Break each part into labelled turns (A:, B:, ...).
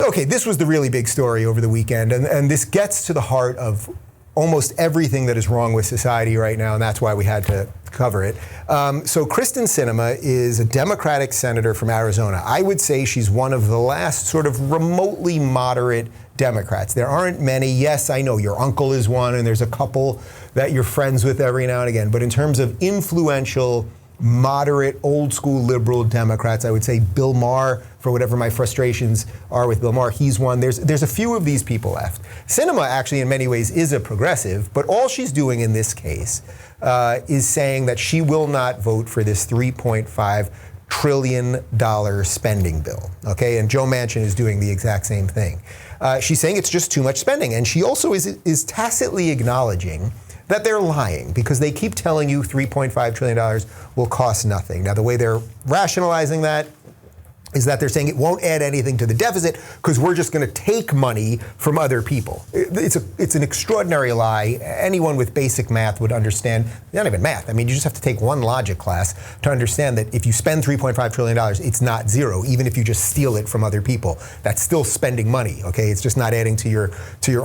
A: okay, this was the really big story over the weekend, and this gets to the heart of almost everything that is wrong with society right now, and that's why we had to cover it. So Kyrsten Sinema is a Democratic senator from Arizona. I would say she's one of the last sort of remotely moderate Democrats. There aren't many. Yes, I know your uncle is one, and there's a couple that you're friends with every now and again. But in terms of influential, moderate, old school liberal Democrats, I would say Bill Maher, for whatever my frustrations are with Bill Maher, he's one. There's a few of these people left. Sinema actually in many ways is a progressive, but all she's doing in this case is saying that she will not vote for this $3.5 trillion spending bill, okay? And Joe Manchin is doing the exact same thing. She's saying it's just too much spending, and she also is tacitly acknowledging that they're lying because they keep telling you $3.5 trillion will cost nothing. Now, the way they're rationalizing that is that they're saying it won't add anything to the deficit because we're just going to take money from other people. It's an extraordinary lie. Anyone with basic math would understand. Not even math. I mean, you just have to take one logic class to understand that if you spend $3.5 trillion, it's not zero, even if you just steal it from other people. That's still spending money, okay? It's just not adding to your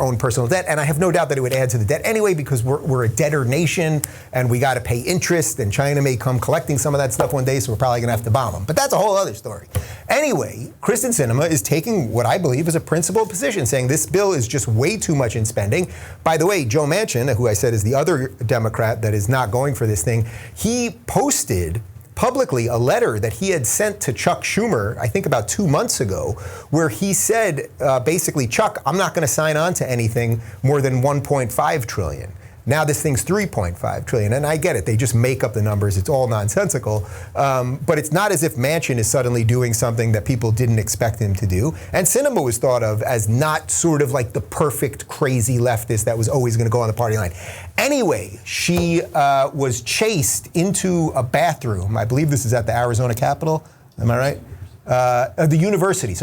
A: own personal debt. And I have no doubt that it would add to the debt anyway because we're a debtor nation and we got to pay interest, and China may come collecting some of that stuff one day, so we're probably going to have to bomb them. But that's a whole other story. Anyway, Kyrsten Sinema is taking what I believe is a principled position, saying this bill is just way too much in spending. By the way, Joe Manchin, who I said is the other Democrat that is not going for this thing, he posted publicly a letter that he had sent to Chuck Schumer, I think about 2 months ago, where he said, basically, Chuck, I'm not going to sign on to anything more than $1.5 trillion. Now this thing's $3.5 trillion, and I get it. They just make up the numbers. It's all nonsensical. But it's not as if Manchin is suddenly doing something that people didn't expect him to do. And Sinema was thought of as not sort of like the perfect crazy leftist that was always going to go on the party line. Anyway, she was chased into a bathroom. I believe this is at the Arizona Capitol. Am I right? At the University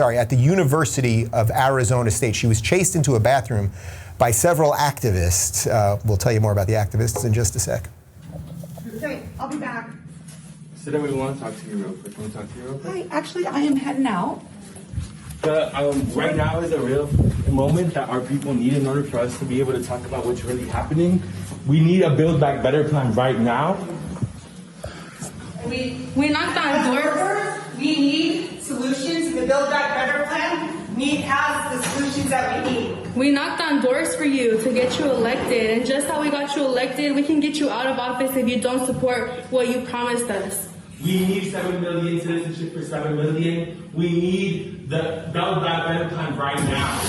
A: of Arizona State. She was chased into a bathroom by several activists. We'll tell you more about the activists in just a sec.
B: Okay, I'll be back.
C: So then we want to talk to you real quick. Can we talk to you real quick?
B: Hi, actually, I am heading out.
C: Right now is a real moment that our people need in order for us to be able to talk about what's really happening. We need a Build Back Better plan right now.
D: We knocked on doors. We need solutions. The Build Back Better plan has the solutions that we need.
E: We knocked on doors for you to get you elected, and just how we got you elected, we can get you out of office if you don't support what you promised us.
C: We need 7 million citizenship for 7 million. We need the Build Back Better plan right now.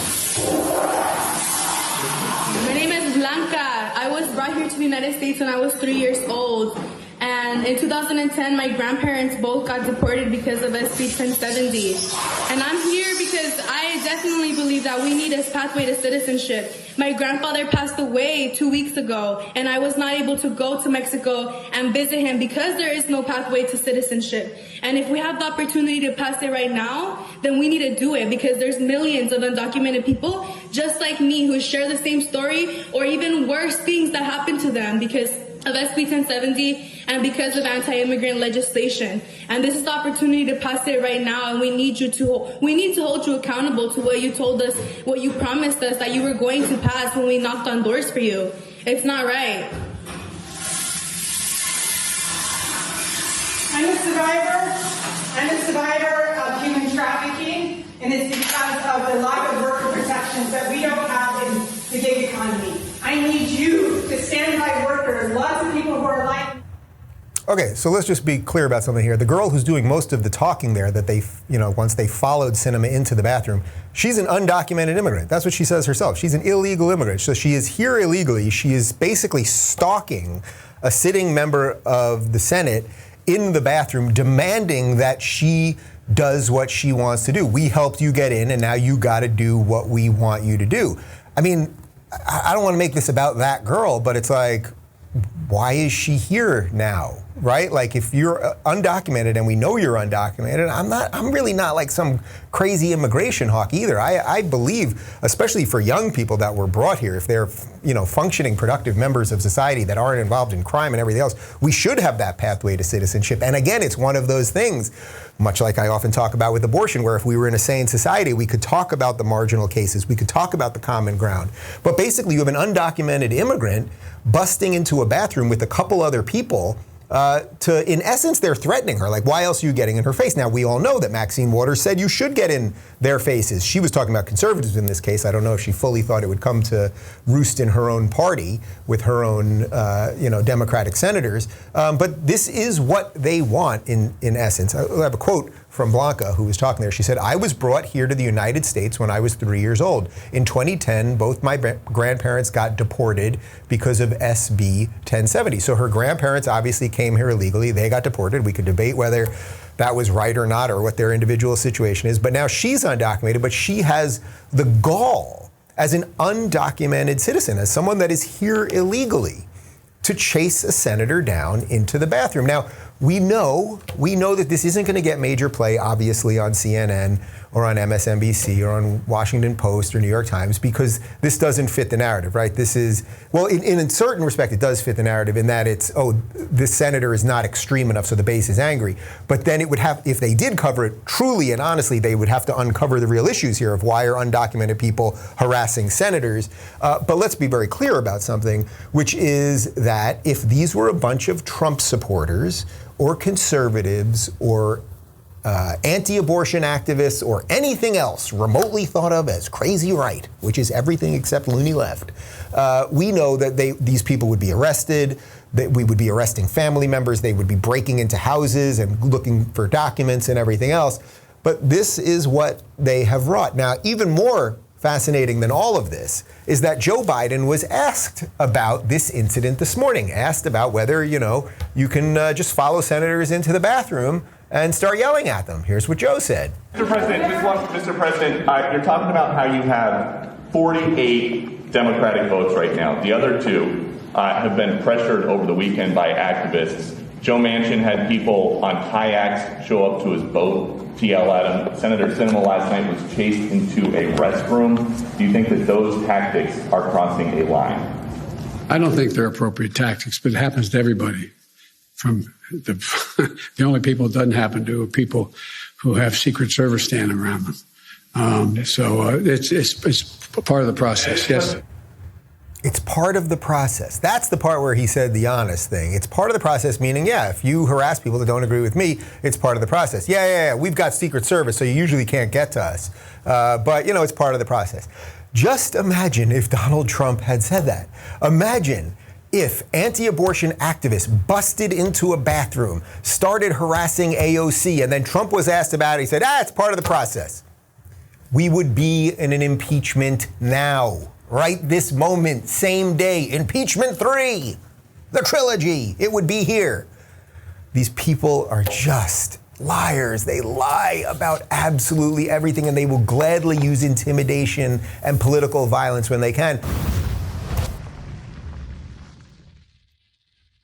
E: My name is Blanca. I was brought here to the United States when I was 3 years old. And in 2010, my grandparents both got deported because of SB 1070. And I'm here because I definitely believe that we need a pathway to citizenship. My grandfather passed away 2 weeks ago, and I was not able to go to Mexico and visit him because there is no pathway to citizenship. And if we have the opportunity to pass it right now, then we need to do it because there's millions of undocumented people just like me who share the same story or even worse things that happen to them because of SB 1070 and because of anti-immigrant legislation. And this is the opportunity to pass it right now, and we need to hold you accountable to what you told us, what you promised us that you were going to pass when we knocked on doors for you. It's not right.
D: I'm a survivor of human trafficking, and it's because of the lack of worker protections that we don't have in the gig economy. I need you to stand by workers. Lots of people who are like.
A: Okay, so let's just be clear about something here. The girl who's doing most of the talking there, that they, once they followed Sinema into the bathroom, she's an undocumented immigrant. That's what she says herself. She's an illegal immigrant. So she is here illegally. She is basically stalking a sitting member of the Senate in the bathroom, demanding that she does what she wants to do. We helped you get in, and now you got to do what we want you to do. I mean, I don't want to make this about that girl, but it's like, why is she here now? right? Like if you're undocumented, and we know you're undocumented, I'm really not like some crazy immigration hawk either. I believe, especially for young people that were brought here, if they're, functioning, productive members of society that aren't involved in crime and everything else, we should have that pathway to citizenship. And again, it's one of those things, much like I often talk about with abortion, where if we were in a sane society, we could talk about the marginal cases, we could talk about the common ground. But basically, you have an undocumented immigrant busting into a bathroom with a couple other people. In essence, they're threatening her. Like, why else are you getting in her face? Now, we all know that Maxine Waters said you should get in their faces. She was talking about conservatives in this case. I don't know if she fully thought it would come to roost in her own party with her own, Democratic senators. But this is what they want in essence. I have a quote from Blanca, who was talking there. She said, "I was brought here to the United States when I was 3 years old. In 2010, both my grandparents got deported because of SB 1070. So her grandparents obviously came here illegally. They got deported. We could debate whether that was right or not, or what their individual situation is. But now she's undocumented, but she has the gall as an undocumented citizen, as someone that is here illegally, to chase a senator down into the bathroom. Now, we know that this isn't going to get major play, obviously, on CNN or on MSNBC or on Washington Post or New York Times, because this doesn't fit the narrative, right? This is, well, in a certain respect, it does fit the narrative in that it's, this senator is not extreme enough, so the base is angry. But then it would have, if they did cover it truly and honestly, they would have to uncover the real issues here of why are undocumented people harassing senators. But let's be very clear about something, which is that if these were a bunch of Trump supporters or conservatives or anti-abortion activists or anything else remotely thought of as crazy right, which is everything except loony left, we know that these people would be arrested, that we would be arresting family members, they would be breaking into houses and looking for documents and everything else. But this is what they have wrought. Now, even more fascinating than all of this is that Joe Biden was asked about this incident this morning, asked about whether, you can just follow senators into the bathroom and start yelling at them. Here's what Joe said.
F: Mr. President, you're talking about how you have 48 Democratic votes right now. The other two have been pressured over the weekend by activists. Joe Manchin had people on kayaks show up to his boat to yell at him. Senator Sinema last night was chased into a restroom. Do you think that those tactics are crossing a line?
G: I don't think they're appropriate tactics, but it happens to everybody. From the only people it doesn't happen to are people who have Secret Service standing around them. So it's part of the process, yes.
A: It's part of the process. That's the part where he said the honest thing. It's part of the process, meaning, if you harass people that don't agree with me, it's part of the process. Yeah, we've got Secret Service, so you usually can't get to us. But, it's part of the process. Just imagine if Donald Trump had said that. Imagine if anti-abortion activists busted into a bathroom, started harassing AOC, and then Trump was asked about it. He said, it's part of the process. We would be in an impeachment now. Right this moment, same day, impeachment 3, the trilogy, it would be here. These people are just liars. They lie about absolutely everything, and they will gladly use intimidation and political violence when they can.